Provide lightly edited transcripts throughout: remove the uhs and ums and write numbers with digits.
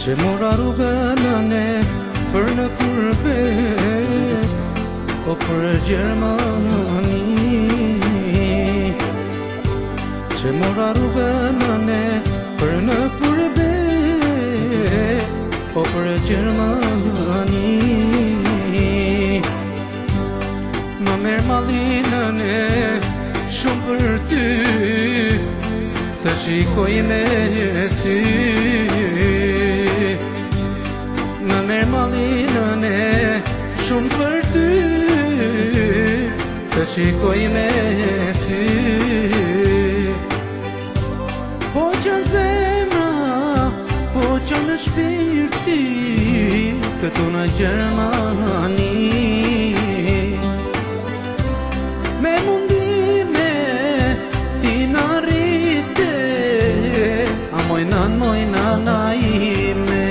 që mora rrugën ne për në kurbe o për Gjermani, që mora rrugën ne për në kurbe o për Gjermani. Më merë malinën e shumë për ty, të shikoj me sy. Më merë malinën e shumë për ty, të shikoj me sy. Po që në zemra, po që në shpirti, këtu në Gjermani, me mundime ti në rrite, a mojnan a ime.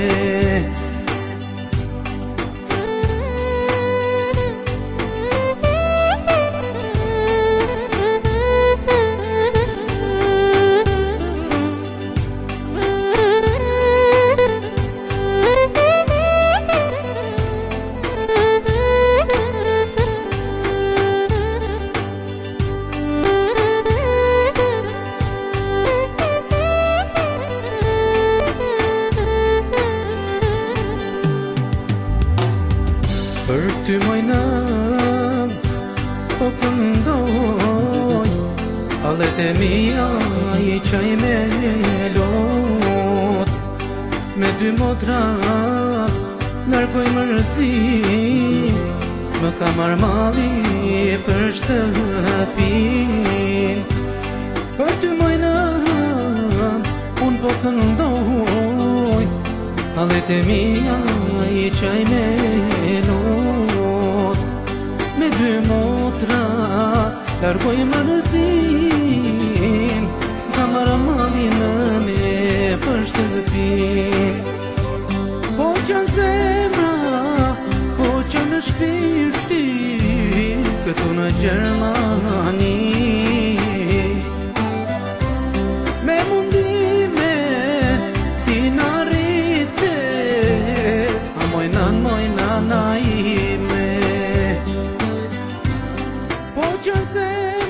Për ty mojnëm, po këndoj, hallet e mija I qaj me lot. Me dy motra, largoj mërzi, më ka marrë mali për shtëpin. Për ty mojnëm, unë po këndoj, hallet e mija I qaj me lot. Me dy motra, largoj mërëzin, ka marrë malin me për shtëpin. Po që në zemra, po që në shpirti, këtu në Gjermani, me mundime ti në rrite, a mojnan a ime. Po që në zemra,